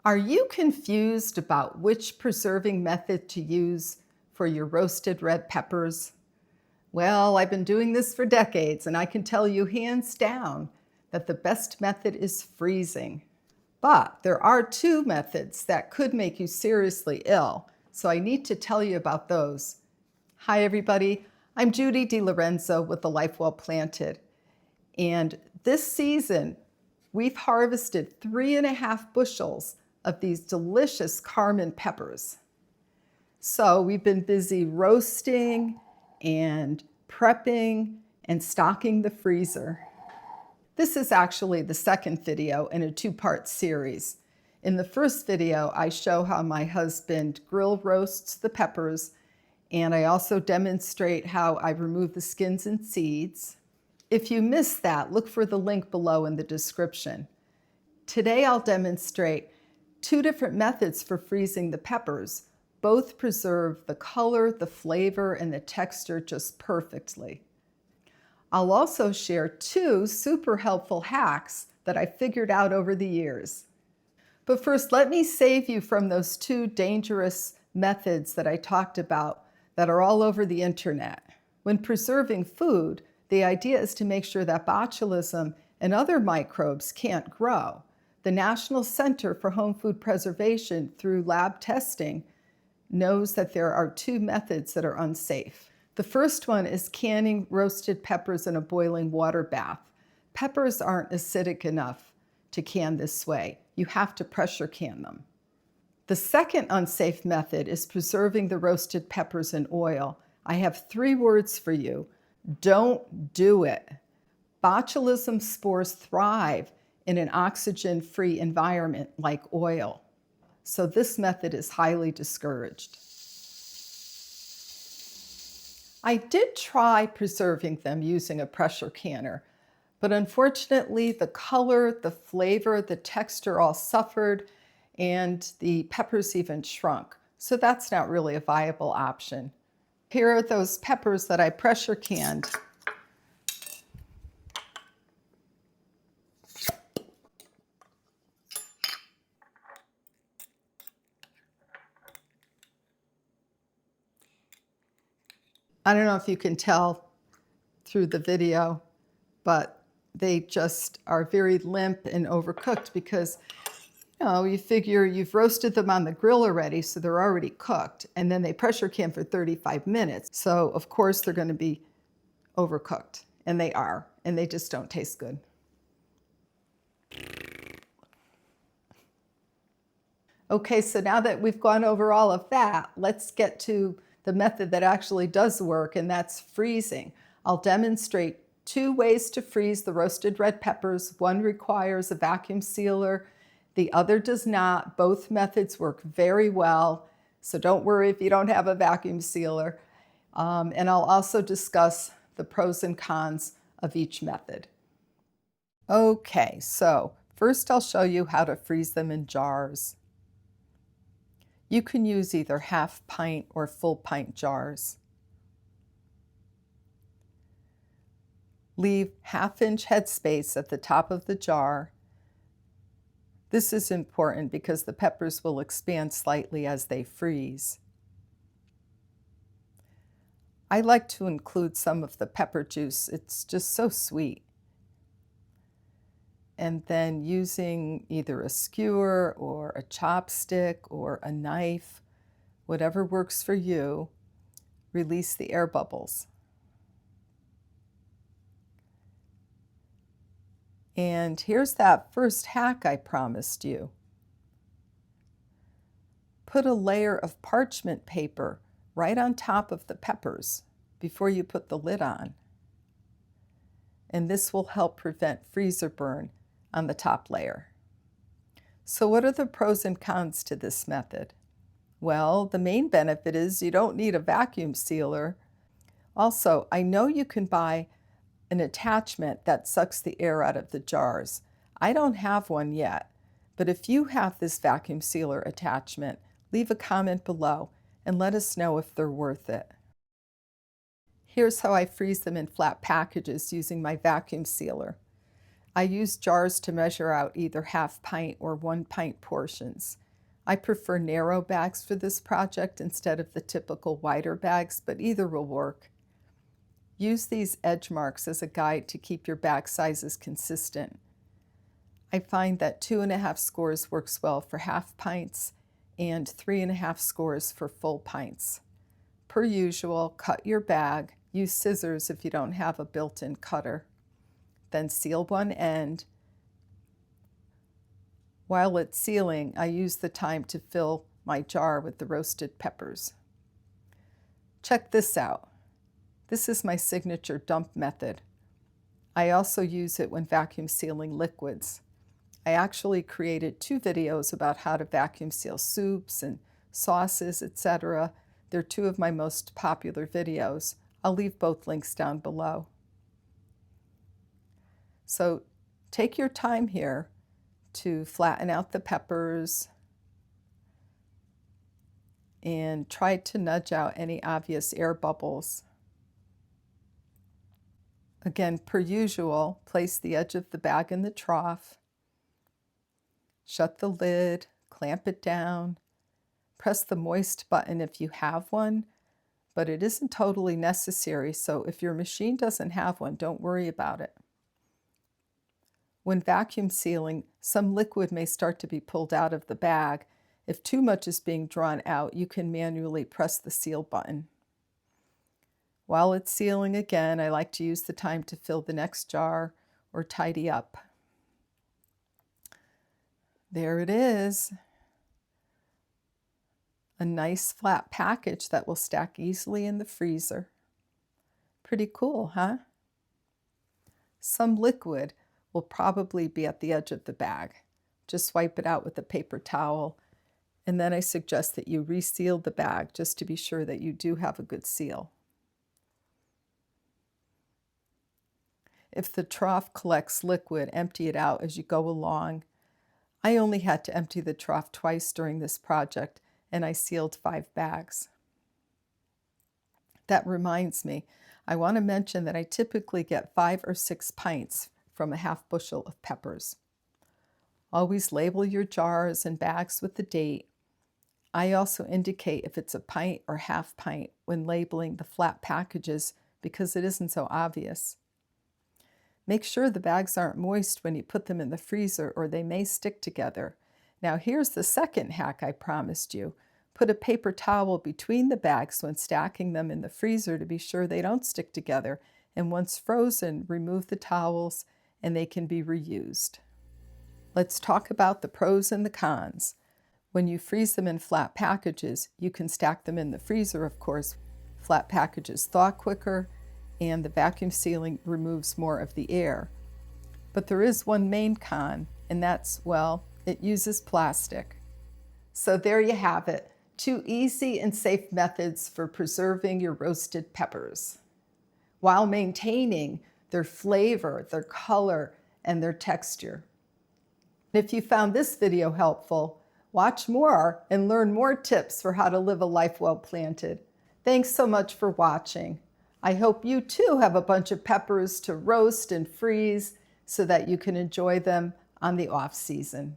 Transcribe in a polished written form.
Are you confused about which preserving method to use for your roasted red peppers? Well, I've been doing this for decades, and I can tell you hands down that the best method is freezing. But there are two methods that could make you seriously ill, so I need to tell you about those. Hi everybody, I'm Judy DiLorenzo with The Life Well Planted. And this season, we've harvested 3.5 bushels of these delicious Carmen peppers. So we've been busy roasting and prepping and stocking the freezer. This is actually the second video in a two-part series. In the first video, I show how my husband grill roasts the peppers, and I also demonstrate how I remove the skins and seeds. If you missed that, look for the link below in the description. Today I'll demonstrate two different methods for freezing the peppers. Both preserve the color, the flavor, and the texture just perfectly. I'll also share two super helpful hacks that I figured out over the years. But first, let me save you from those two dangerous methods that I talked about that are all over the internet. When preserving food, the idea is to make sure that botulism and other microbes can't grow. The National Center for Home Food Preservation, through lab testing, knows that there are two methods that are unsafe. The first one is canning roasted peppers in a boiling water bath. Peppers aren't acidic enough to can this way. You have to pressure can them. The second unsafe method is preserving the roasted peppers in oil. I have 3 words for you. Don't do it. Botulism spores thrive in an oxygen-free environment like oil. So this method is highly discouraged. I did try preserving them using a pressure canner, but unfortunately the color, the flavor, the texture all suffered, and the peppers even shrunk. So that's not really a viable option. Here are those peppers that I pressure canned. I don't know if you can tell through the video, but they just are very limp and overcooked because, you figure you've roasted them on the grill already, so they're already cooked, and then they pressure can for 35 minutes. So of course they're going to be overcooked, and they are, and they just don't taste good. Okay, so now that we've gone over all of that, let's get to the method that actually does work, and that's freezing. I'll demonstrate 2 ways to freeze the roasted red peppers. One requires a vacuum sealer, the other does not. Both methods work very well, so don't worry if you don't have a vacuum sealer. And I'll also discuss the pros and cons of each method. Okay, so first I'll show you how to freeze them in jars. You can use either half pint or full pint jars. Leave 1/2 inch headspace at the top of the jar. This is important because the peppers will expand slightly as they freeze. I like to include some of the pepper juice. It's just so sweet. And then using either a skewer or a chopstick or a knife, whatever works for you, release the air bubbles. And here's that first hack I promised you. Put a layer of parchment paper right on top of the peppers before you put the lid on. And this will help prevent freezer burn on the top layer. So what are the pros and cons to this method? Well, the main benefit is you don't need a vacuum sealer. Also, I know you can buy an attachment that sucks the air out of the jars. I don't have one yet, but if you have this vacuum sealer attachment, leave a comment below and let us know if they're worth it. Here's how I freeze them in flat packages using my vacuum sealer. I use jars to measure out either half pint or 1 pint portions. I prefer narrow bags for this project instead of the typical wider bags, but either will work. Use these edge marks as a guide to keep your bag sizes consistent. I find that 2.5 scores works well for half pints and 3.5 scores for full pints. Per usual, cut your bag. Use scissors if you don't have a built-in cutter. Then seal one end. While it's sealing, I use the time to fill my jar with the roasted peppers. Check this out. This is my signature dump method. I also use it when vacuum sealing liquids. I actually created 2 videos about how to vacuum seal soups and sauces, etc. They're 2 of my most popular videos. I'll leave both links down below. So take your time here to flatten out the peppers and try to nudge out any obvious air bubbles. Again, per usual, place the edge of the bag in the trough, shut the lid, clamp it down, press the moist button if you have one, but it isn't totally necessary, so if your machine doesn't have one, don't worry about it. When vacuum sealing, some liquid may start to be pulled out of the bag. If too much is being drawn out, you can manually press the seal button. While it's sealing again, I like to use the time to fill the next jar or tidy up. There it is. A nice flat package that will stack easily in the freezer. Pretty cool, huh? Some liquid will probably be at the edge of the bag. Just wipe it out with a paper towel, and then I suggest that you reseal the bag just to be sure that you do have a good seal. If the trough collects liquid, empty it out as you go along. I only had to empty the trough twice during this project, and I sealed 5 bags. That reminds me, I want to mention that I typically get 5 or 6 pints from a half bushel of peppers. Always label your jars and bags with the date. I also indicate if it's a pint or half pint when labeling the flat packages because it isn't so obvious. Make sure the bags aren't moist when you put them in the freezer or they may stick together. Now here's the second hack I promised you. Put a paper towel between the bags when stacking them in the freezer to be sure they don't stick together, and once frozen, remove the towels and they can be reused. Let's talk about the pros and the cons. When you freeze them in flat packages, you can stack them in the freezer, of course. Flat packages thaw quicker, and the vacuum sealing removes more of the air. But there is one main con, and that's, well, it uses plastic. So there you have it, 2 easy and safe methods for preserving your roasted peppers, while maintaining their flavor, their color, and their texture. If you found this video helpful, watch more and learn more tips for how to live a life well planted. Thanks so much for watching. I hope you too have a bunch of peppers to roast and freeze so that you can enjoy them on the off season.